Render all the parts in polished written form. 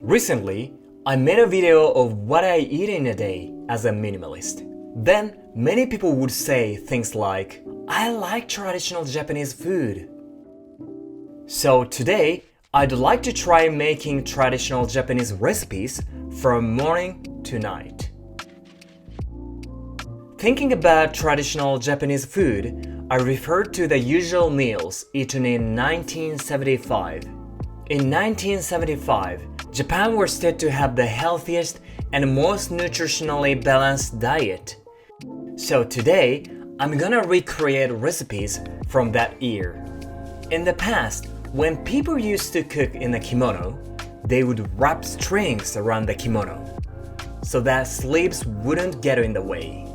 Recently, I made a video of what I eat in a day as a minimalist. Then, many people would say things like, I like traditional Japanese food. So today, I'd like to try making traditional Japanese recipes from morning to night. Thinking about traditional Japanese food, I referred to the usual meals eaten in 1975. In 1975, Japan was said to have the healthiest and most nutritionally balanced diet. So today, I'm gonna recreate recipes from that year. In the past, when people used to cook in a kimono, they would wrap strings around the kimono so that sleeves wouldn't get in the way.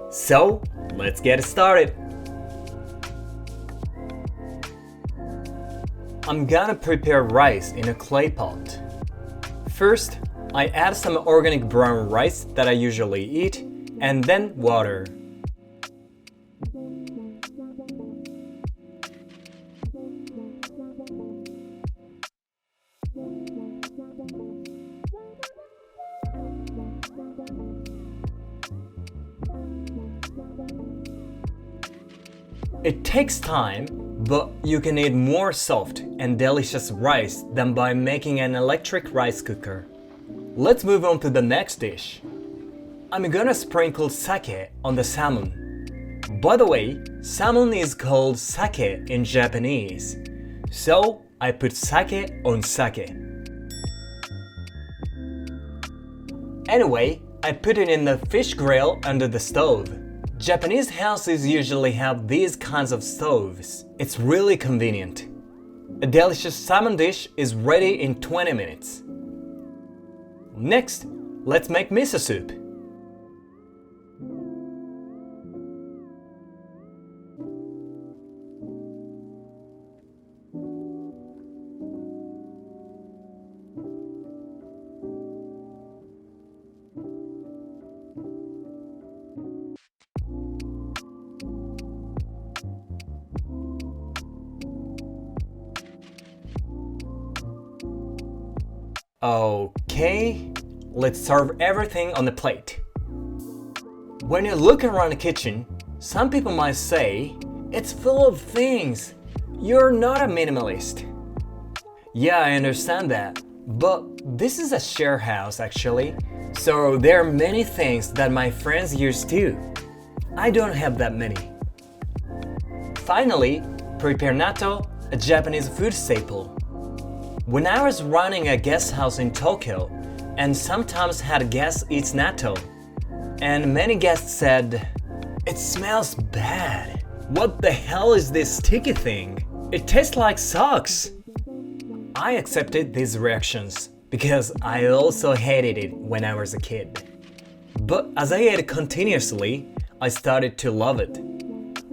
So, let's get started! I'm gonna prepare rice in a clay pot. First, I add some organic brown rice that I usually eat, and then water. It takes time, but you can eat more soft and delicious rice than by making an electric rice cooker. Let's move on to the next dish. I'm gonna sprinkle sake on the salmon. By the way, salmon is called sake in Japanese, so I put sake on sake. Anyway, I put it in the fish grill under the stove. Japanese houses usually have these kinds of stoves. It's really convenient. A delicious salmon dish is ready in 20 minutes. Next, let's make miso soup. Okay, let's serve everything on the plate. When you look around the kitchen, some people might say, it's full of things. You're not a minimalist. Yeah, I understand that, but this is a share house actually, so there are many things that my friends use too. I don't have that many. Finally, prepare natto, a Japanese food staple. When I was running a guest house in Tokyo, and sometimes had guests eat natto, and many guests said, it smells bad. What the hell is this sticky thing? It tastes like socks. I accepted these reactions because I also hated it when I was a kid. But as I ate continuously, I started to love it.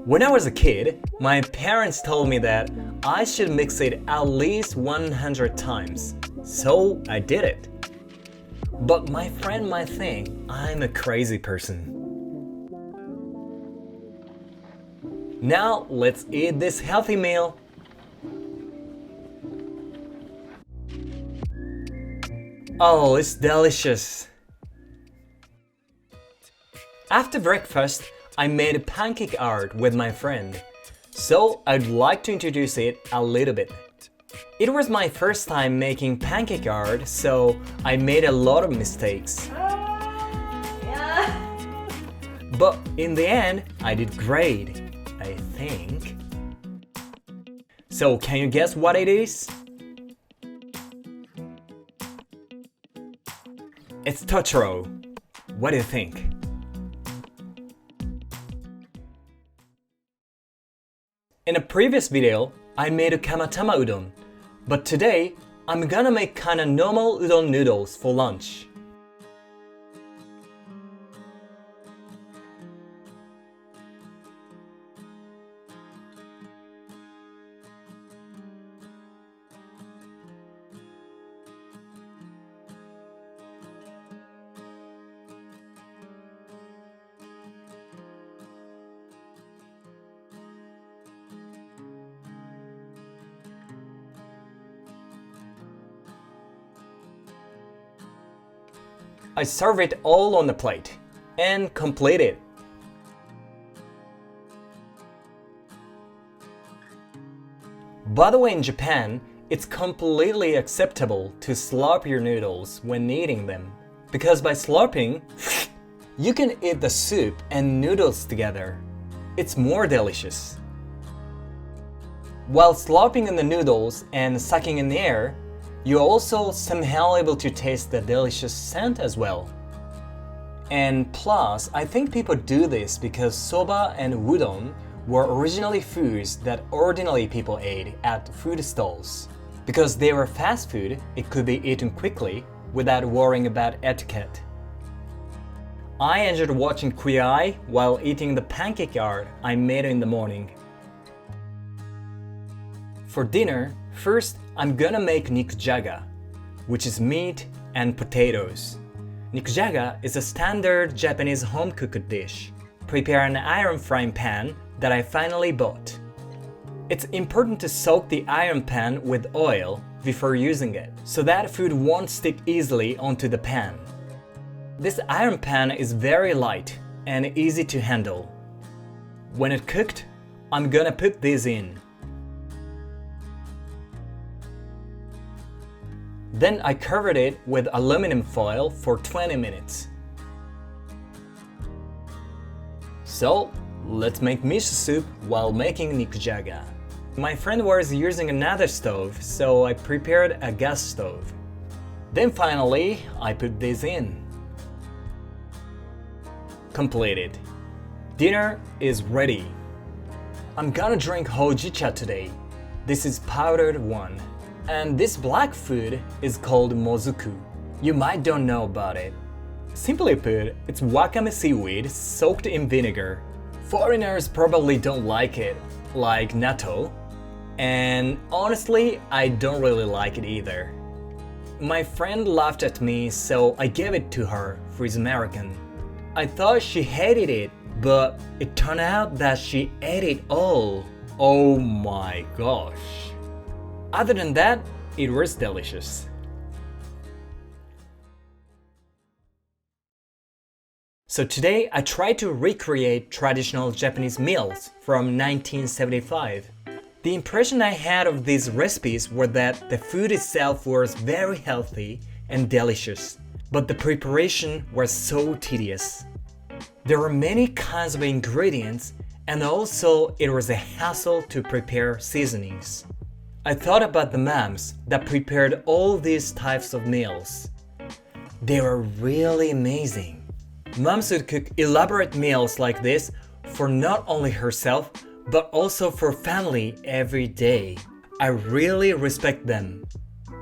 When I was a kid, my parents told me that I should mix it at least 100 times, so I did it. But my friend might think I'm a crazy person. Now let's eat this healthy meal. Oh, it's delicious. After breakfast, I made pancake art with my friend, so I'd like to introduce it a little bit. It was my first time making pancake art, so I made a lot of mistakes. But in the end, I did great, I think. So can you guess what it is? It's Totoro. What do you think? In a previous video, I made a kamatama udon, but today I'm gonna make kinda normal udon noodles for lunch. I serve it all on the plate and complete it. By the way, in Japan, it's completely acceptable to slurp your noodles when eating them, because by slurping, you can eat the soup and noodles together. It's more delicious. While slurping in the noodles and sucking in the air, you're also somehow able to taste the delicious scent as well. And plus, I think people do this because soba and udon were originally foods that ordinary people ate at food stalls. Because they were fast food, it could be eaten quickly without worrying about etiquette. I enjoyed watching Queer Eye while eating the pancake art I made in the morning. For dinner, first I'm gonna make nikujaga, which is meat and potatoes. Nikujaga is a standard Japanese home-cooked dish. Prepare an iron frying pan that I finally bought. It's important to soak the iron pan with oil before using it, so that food won't stick easily onto the pan. This iron pan is very light and easy to handle. When it's cooked, I'm gonna put these in. Then I covered it with aluminum foil for 20 minutes. So, let's make miso soup while making nikujaga. My friend was using another stove, so I prepared a gas stove. Then finally, I put this in. Completed. Dinner is ready. I'm gonna drink hojicha today. This is powdered one. And this black food is called mozuku. You might don't know about it. Simply put, it's wakame seaweed soaked in vinegar. Foreigners probably don't like it, like natto. And honestly, I don't really like it either. My friend laughed at me, so I gave it to her, who is American. I thought she hated it, but it turned out that she ate it all. Oh my gosh. Other than that, it was delicious. So today I tried to recreate traditional Japanese meals from 1975. The impression I had of these recipes were that the food itself was very healthy and delicious, but the preparation was so tedious. There were many kinds of ingredients, and also it was a hassle to prepare seasonings. I thought about the moms that prepared all these types of meals. They were really amazing. Moms would cook elaborate meals like this for not only herself, but also for family every day. I really respect them.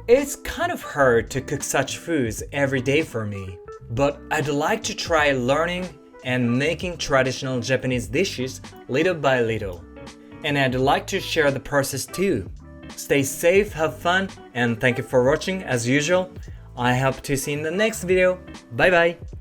It's kind of hard to cook such foods every day for me, but I'd like to try learning and making traditional Japanese dishes little by little. And I'd like to share the process too. Stay safe, have fun, and thank you for watching as usual. I hope to see you in the next video. Bye bye!